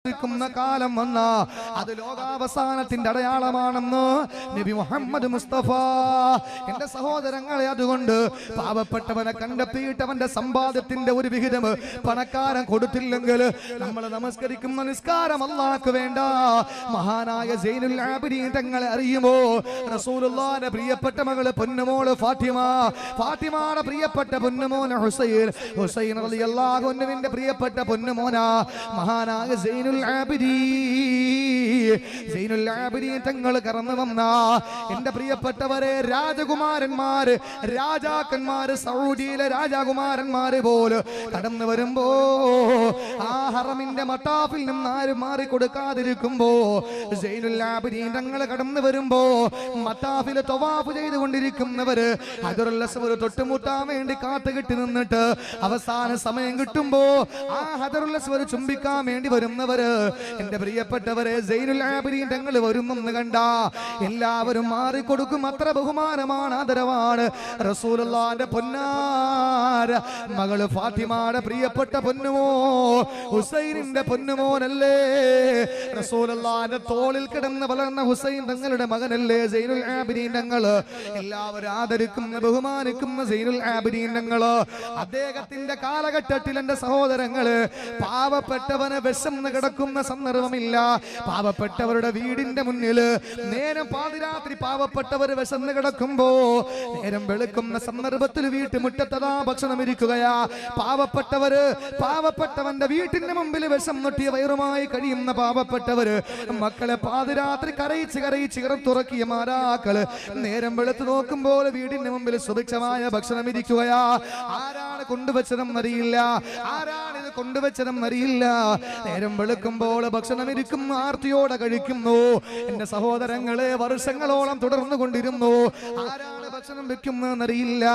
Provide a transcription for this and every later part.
കാലം വന്ന അത് ലോകാവസാനത്തിന്റെ അടയാളമാണെന്ന് നബി മുഹമ്മദ് മുസ്തഫ. എന്റെ സഹോദരങ്ങളെ, അതുകൊണ്ട് പാവപ്പെട്ടവനെ കണ്ടെത്തിയിട്ട് അവന്റെ സമ്പാദ്യത്തിന്റെ ഒരു വിഹിതം പണക്കാരൻ കൊടുത്തില്ലെങ്കിൽ നമ്മൾ നമസ്കരിക്കുന്ന നിസ്കാരം അല്ലാഹുവിന് വേണ്ട. മഹാനായ സൈനുൽ ആബിദീൻ തങ്ങളെ അറിയുമോ? റസൂലുള്ളാഹിന്റെ പ്രിയപ്പെട്ട മകള് പൊന്നുമോള് ഫാത്തിമയുടെ പ്രിയപ്പെട്ട പൊന്നുമോൻ ഹുസൈൻ റളിയല്ലാഹു അൻഹുവിന്റെ പ്രിയപ്പെട്ട പൊന്നുമോനാ മഹാനായ സൈനുൽ ആബിദീൻ തങ്ങൾ കടന്നു വന്ന എന്റെ പ്രിയപ്പെട്ടവരെ, രാജകുമാരന്മാര്, രാജാക്കന്മാര്, സൗദിയിലെ രാജകുമാരന്മാര് പോലെ കടന്നു വരുമ്പോ ആ ഹറമിന്റെ മട്ടാഫിൽ നിന്ന് ആരും മാറി കൊടുക്കാതിരിക്കുമ്പോ സൈനുൽ ആബിദീൻ തങ്ങൾ കടന്നു വരുമ്പോ മട്ടാഫില് തവാഫ് ചെയ്തുകൊണ്ടിരിക്കുന്നവര് ഹജറുൽ അസ്വദ് തൊട്ടുമുട്ടാൻ വേണ്ടി കാത്തുകെട്ടി നിന്നിട്ട് അവസാന സമയം കിട്ടുമ്പോ ആ ഹജറുൽ അസ്വദ് ചുംബിക്കാൻ വേണ്ടി വരുന്നവര്, എന്റെ പ്രിയപ്പെട്ടവരെ, സൈനുൽ ആബിദീൻ തങ്ങൾ വരുമെന്ന് കണ്ട എല്ലാവരും മാറിക്കൊടുക്കും. അത്ര ബഹുമാനമാണ്, ആദരവാണ്. റസൂലുള്ളാഹിന്റെ പൊന്നാര മകള് ഫാത്തിമയുടെ പ്രിയപ്പെട്ട പൊന്നുമോ ഹുസൈനിന്റെ പൊന്നുമോനല്ലേ? റസൂലുള്ളാഹിന്റെ തോളിൽ കിടന്ന് വളർന്ന ഹുസൈൻ തങ്ങളുടെ മകനല്ലേ സൈനുൽ ആബിദീൻ തങ്ങൾ? എല്ലാവരും ആദരിക്കുന്ന ബഹുമാനിക്കുന്ന സൈനുൽ ആബിദീൻ തങ്ങൾ. അദ്ദേഹത്തിന്റെ കാലഘട്ടത്തിൽ എന്റെ സഹോദരങ്ങള് പാവപ്പെട്ടവന് വിശന്ന് കിടക്കുന്ന സന്ദർഭമില്ല. പാവപ്പെട്ടവരുടെ വീടിന്റെ മുന്നിൽ നേരം പാതിരാത്രി പാവപ്പെട്ടവർ വിശന്ന് കിടക്കുമ്പോ നേരം വെളുക്കുന്ന സന്ദർഭത്തിൽ വീട്ടുമുറ്റത്തതാ ഭക്ഷണം ഇരിക്കുകയാ. പാവപ്പെട്ടവന്റെ വീട്ടിന്റെ മുമ്പിൽ വിഷം നൊട്ടിയ വയറുമായി കഴിയുന്ന പാവപ്പെട്ടവര് മക്കളെ പാതിരാത്രി കരയിച്ച് ഇറത്തുറക്കിയ മാരാക്കള് നേരം വെളുത്ത് നോക്കുമ്പോൾ വീടിന്റെ മുമ്പിൽ സുഭിക്ഷമായ ഭക്ഷണം ഇരിക്കുകയാ. ആരാണ് കൊണ്ടുവച്ചതെന്നറിയില്ല, ആരാണിത് കൊണ്ടുവച്ചതെന്നറിയില്ല. നേരം വെളുക്കുമ്പോൾ ഭക്ഷണം ഇരിക്കും, ആർത്തിയോടെ കഴിക്കുന്നു. എന്റെ സഹോദരങ്ങളെ, വർഷങ്ങളോളം തുടർന്നു കൊണ്ടിരുന്നു. ആരാണ് ഭക്ഷണം വെക്കുന്നതെന്നറിയില്ല,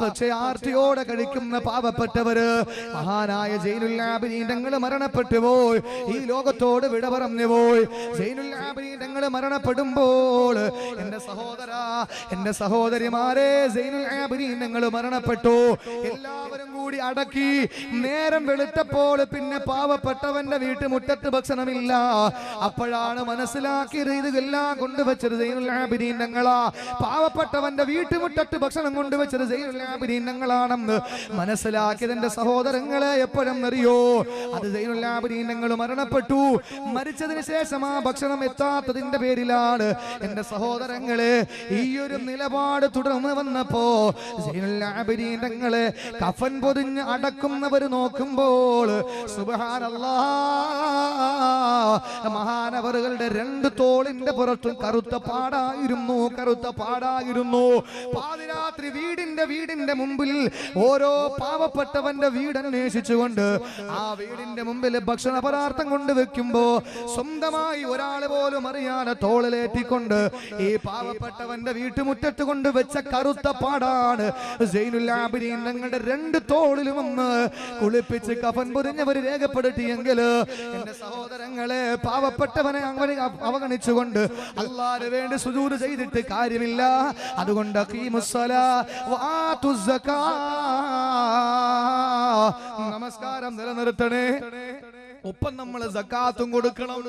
പക്ഷെ ആർത്തിയോടെ കഴിക്കുന്ന പാവപ്പെട്ടവര്. മഹാനായ സൈനുൽ ആബിദീൻ തങ്ങൾ മരണപ്പെട്ടു പോയി, ഈ ലോകത്തോട് വിട പറഞ്ഞു പോയി. സൈനുൽ ആബിദീൻ തങ്ങൾ മരണപ്പെടുമ്പോൾ എന്റെ സഹോദര, എന്റെ സഹോദരിമാരെ, സൈനുൽ ആബിദീൻ തങ്ങൾ മരണപ്പെട്ടു. എല്ലാവരും കൂടി അടക്കി. നേരം വെളുത്തപ്പോൾ പിന്നെ പാവപ്പെട്ടവന്റെ വീട്ടുമുറ്റത്ത് ഭക്ഷണമില്ല. അപ്പോഴാണ് മനസ്സിലാക്കിയത് ഇതെല്ലാം കൊണ്ടുവച്ചത് സൈനുൽ ആബിദീൻ തങ്ങളാ. പാവപ്പെട്ടവന്റെ വീട്ടുമുറ്റത്ത് ഭക്ഷണം കൊണ്ടുവച്ചത് സൈനുൽ ആബിദീൻ തങ്ങളാണെന്ന് മനസ്സിലാക്കിയത് എന്റെ സഹോദരങ്ങളെ എപ്പോഴെന്നറിയോ? അത് സൈനുൽ ആബിദീൻ തങ്ങൾ മരണപ്പെട്ടു. മരിച്ചതിന് ശേഷം ആ ഭക്ഷണം എത്താത്തതിന്റെ പേരിലാണ്. എന്റെ സഹോദരങ്ങളെ, ഈ ഒരു നിലപാട് തുടർന്ന് വന്നപ്പോ സൈനുൽ ആബിദീൻ തങ്ങളെ കഫൻ പൊതിഞ്ഞ് അടക്കുന്നവർ നോക്കുമ്പോൾ സുബ്ഹാനല്ലാഹ്, മഹാനവറുകളുടെ രണ്ട് തോളിന്റെ പുറത്തും കറുത്ത പാടായിരുന്നു. പാതിരാത്രി വീടിന്റെ മുമ്പിൽ ഓരോ പാവപ്പെട്ടവന്റെ വീട് അന്വേഷിച്ചുകൊണ്ട് ആ വീടിന്റെ മുമ്പിൽ ഭക്ഷണ പദാർത്ഥം കൊണ്ടുവെക്കുമ്പോ സ്വന്തമായി ഒരാൾ പോലും അറിയാതെ തോളിലേറ്റിക്കൊണ്ട് ഈ പാവപ്പെട്ടവന്റെ വീട്ടുമുറ്റത്ത് കൊണ്ടുവച്ച കറുത്ത പാടാണ് സൈനുൽ ആബിദീൻ തങ്ങളുടെ രണ്ട് തോളിലും ഒന്ന് കുളിപ്പിച്ച് കഫൻ പൊതിഞ്ഞവര് രേഖപ്പെടുത്തിയെങ്കിൽ എന്റെ സഹോദരങ്ങളെ, പാവപ്പെട്ടവനെ അവഗണിച്ചുകൊണ്ട് അല്ലാഹുവിന് വേണ്ടി സുജൂദ് ചെയ്തിട്ട് കാര്യമില്ല. അതുകൊണ്ട് നമസ്കാരം നിലനിർത്തണേ. ഒപ്പം നമ്മൾ സക്കാത്തും കൊടുക്കണം.